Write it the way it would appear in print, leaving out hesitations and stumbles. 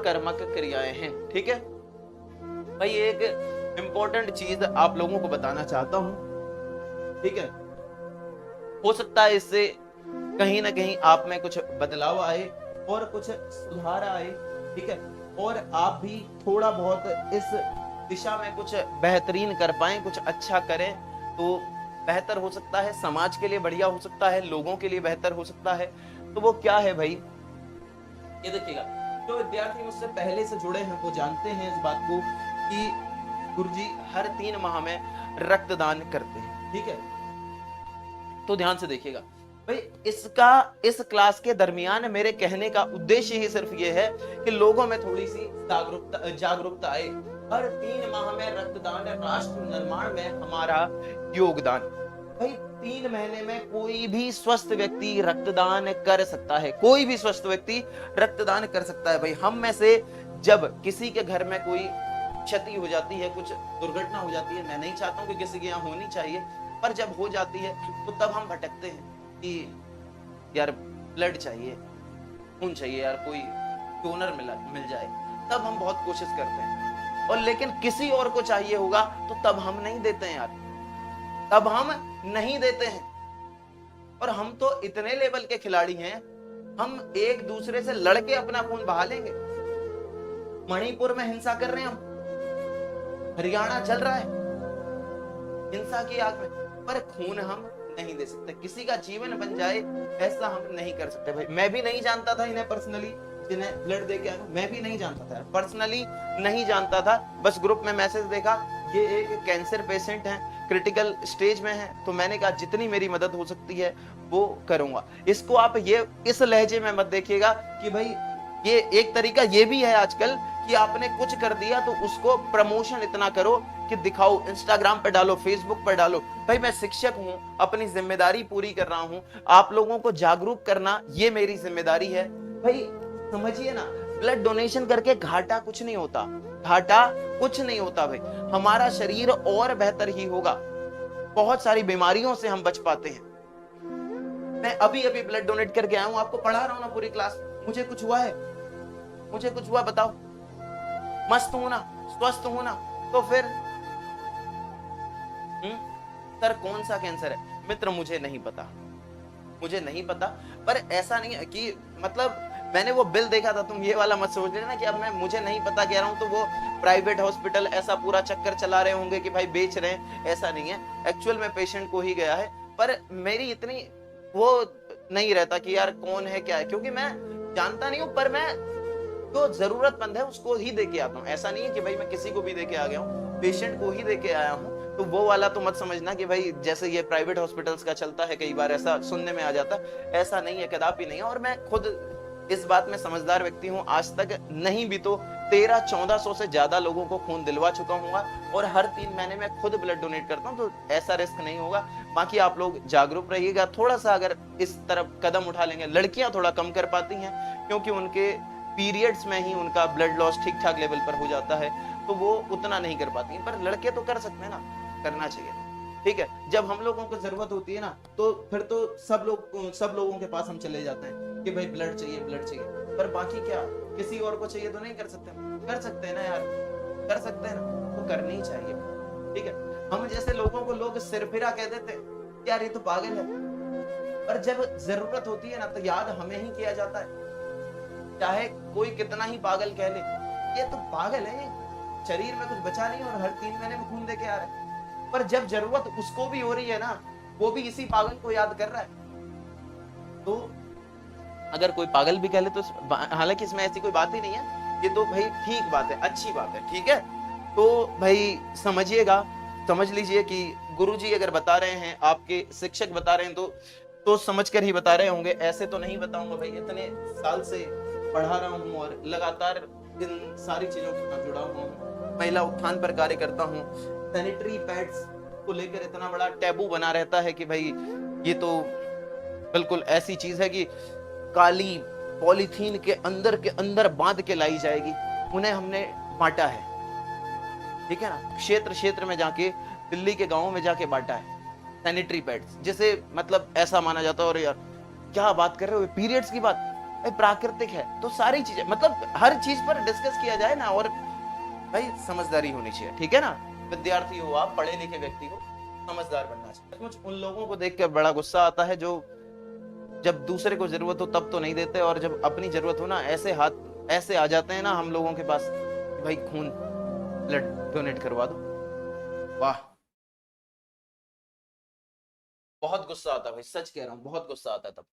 कर्मक क्रियाएं हैं। ठीक है भाई, एक इंपॉर्टेंट चीज आप लोगों को बताना चाहता हूं। ठीक है, हो सकता है इससे कहीं ना कहीं आप में कुछ बदलाव आए और कुछ सुधार आए। ठीक है, और आप भी थोड़ा बहुत इस दिशा में कुछ बेहतरीन कर पाए, कुछ अच्छा करें तो बेहतर हो सकता है, समाज के लिए बढ़िया हो सकता है, लोगों के लिए बेहतर हो सकता है। तो वो क्या है भाई, ये देखिएगा, जो विद्यार्थी मुझसे पहले से जुड़े हैं वो जानते हैं इस बात को कि गुरुजी हर 3 माह में रक्तदान करते हैं। ठीक है, तो ध्यान से देखिएगा भाई, इस क्लास के दरमियान मेरे कहने का उद्देश्य ही सिर्फ ये है कि लोगों में थोड़ी सी जागरूकता आए। हर 3 माह में रक्तदान, राष्ट्र निर्माण में हमारा योगदान। भाई 3 महीने में कोई भी स्वस्थ व्यक्ति रक्तदान कर सकता है, कोई भी स्वस्थ व्यक्ति रक्तदान कर सकता है। भाई हम में से जब किसी के घर में कोई क्षति हो जाती है, कुछ दुर्घटना हो जाती है, मैं नहीं चाहता हूं कि किसी के यहाँ होनी चाहिए, पर जब हो जाती है तो तब हम भटकते हैं कि यार ब्लड चाहिए, खून चाहिए, यार कोई डोनर मिल जाए, तब हम बहुत कोशिश करते हैं। और लेकिन किसी और को चाहिए होगा तो तब हम नहीं देते हैं यार, तब हम नहीं देते हैं। और हम तो इतने लेवल के खिलाड़ी हैं, हम एक दूसरे से लड़के अपना खून बहा लेंगे। मणिपुर में हिंसा कर रहे हैं हम, हरियाणा चल रहा है हिंसा की आग में, पर खून हम नहीं दे सकते, किसी का जीवन बन जाए ऐसा हम नहीं कर सकते। भाई मैं भी नहीं जानता था इन्हें पर्सनली, जिन्हें ब्लड दे के आया, मैं भी नहीं जानता था पर्सनली, नहीं जानता था, बस ग्रुप में मैसेज देखा ये एक कैंसर पेशेंट है, क्रिटिकल स्टेज में है, तो मैंने कहा जितनी मेरी मदद हो सकती है वो करूंगा। इसको आप ये इस लहजे में मत देखिएगा कि भाई ये एक तरीका ये भी है आजकल कि आपने कुछ कर दिया तो उसको प्रमोशन इतना करो कि दिखाओ, इंस्टाग्राम पर डालो, फेसबुक पर डालो। भाई मैं शिक्षक हूं, अपनी जिम्मेदारी पूरी कर रहा हूं, आप लोगों को जागरूक करना ये मेरी जिम्मेदारी है। भाई समझिए ना, ब्लड डोनेशन करके घाटा कुछ नहीं होता, घाटा कुछ नहीं होता। भाई हमारा शरीर और बेहतर ही होगा, बहुत सारी बीमारियों से हम बच पाते हैं। मैं अभी अभी ब्लड डोनेट करके आया हूं, आपको पढ़ा रहा हूं ना पूरी क्लास, मुझे कुछ हुआ है, मुझे कुछ हुआ बताओ, मस्त हूं ना, स्वस्थ हूं ना, तो फिर सर कौन सा कैंसर है मित्र, मुझे नहीं पता, मुझे नहीं पता। पर ऐसा नहीं है कि मतलब मैंने वो बिल देखा था, तुम ये वाला मत सोच लेना कि अब मैं मुझे नहीं पता कह रहा हूं तो वो प्राइवेट हॉस्पिटल ऐसा पूरा चक्कर चला रहे होंगे कि भाई बेच रहे हैं, ऐसा नहीं है। एक्चुअल में पेशेंट को ही गया है, पर मेरी इतनी वो नहीं रहता कि यार कौन है क्या है, क्योंकि मैं जानता नहीं हूं, पर मैं जो जरूरतमंद है उसको ही देके आता हूँ। ऐसा नहीं है कि भाई मैं किसी को भी देके आ गया हूँ, पेशेंट को ही देके आया हूँ। तो वो वाला तो मत समझना कि भाई जैसे ये प्राइवेट हॉस्पिटल्स का चलता है, कई बार ऐसा सुनने में आ जाता, ऐसा नहीं है, कदापि नहीं है। और मैं खुद इस बात में समझदार व्यक्ति हूँ, आज तक नहीं भी तो 1300-1400 से ज्यादा लोगों को खून दिलवा चुका हूँ, और हर 3 महीने में खुद ब्लड डोनेट करता हूँ, तो ऐसा रिस्क नहीं होगा। बाकी आप लोग जागरूक रहिएगा, थोड़ा सा अगर इस तरफ कदम उठा लेंगे। लड़कियां थोड़ा कम कर पाती हैं क्योंकि उनके पीरियड्स में ही उनका ब्लड लॉस ठीक ठाक लेवल पर हो जाता है, तो वो उतना नहीं कर पाती हैं, पर लड़के तो कर सकते हैं ना, करना चाहिए। ठीक है, जब हम लोगों को जरूरत होती है ना, तो फिर तो सब लोगों के पास हम चले जाते हैं कि भाई ब्लड चाहिए, ब्लड चाहिए, पर बाकी क्या किसी और को चाहिए तो नहीं कर सकते? कर सकते हैं ना यार, कर सकते हैं ना, तो करनी ही चाहिए। ठीक है, हम जैसे लोगों को लोग सिरफिरा कह देते हैं, यार ये तो पागल है, पर जब जरूरत होती है ना तो याद हमें ही किया जाता है, चाहे कोई कितना ही पागल कह ले, ये तो पागल है, शरीर में कुछ बचा नहीं और हर 3 महीने में खून देके आ रहा है। पर जब जरूरत उसको भी हो रही है ना, वो भी इसी पागल को याद कर रहा है। तो अगर कोई पागल भी कह ले तो हालांकि इसमें ऐसी कोई बात ही नहीं है, ये तो भाई ठीक बात है, अच्छी बात है। ठीक है, तो भाई समझिएगा, समझ लीजिए कि गुरुजी अगर बता रहे हैं, आपके शिक्षक बता रहे हैं, तो समझ कर ही बता रहे होंगे, ऐसे तो नहीं बताऊंगा भाई। इतने साल से पढ़ा रहा हूँ और लगातार इन सारी चीजों के साथ जुड़ा हुआ हूँ, महिला उत्थान पर कार्य करता हूँ। सैनिटरी पैड्स को लेकर इतना बड़ा टैबू बना रहता है कि भाई ये तो बिल्कुल ऐसी चीज है कि काली पॉलीथीन के अंदर बांध के लाई जाएगी, उन्हें हमने बांटा है। ठीक है ना, क्षेत्र क्षेत्र में जाके, दिल्ली के गांवों में जाके बांटा है सैनिटरी पैड्स, जिसे मतलब ऐसा माना जाता है, और यार क्या बात कर रहे हो, पीरियड्स की बात, भाई प्राकृतिक है तो सारी चीजें, मतलब हर चीज पर डिस्कस किया जाए ना, और भाई समझदारी होनी चाहिए, ठीक है ना। विद्यार्थी हो आप, पढ़े लिखे व्यक्ति हो, समझदार बनना चाहिए। कुछ उन लोगों को देख कर बड़ा गुस्सा आता है जो जब दूसरे को जरूरत हो तब तो नहीं देते, और जब अपनी जरूरत हो ना ऐसे हाथ ऐसे आ जाते हैं ना हम लोगों के पास, भाई खून ब्लड डोनेट करवा दो। वाह, बहुत गुस्सा आता है भाई, सच कह रहा हूँ बहुत गुस्सा आता है तब।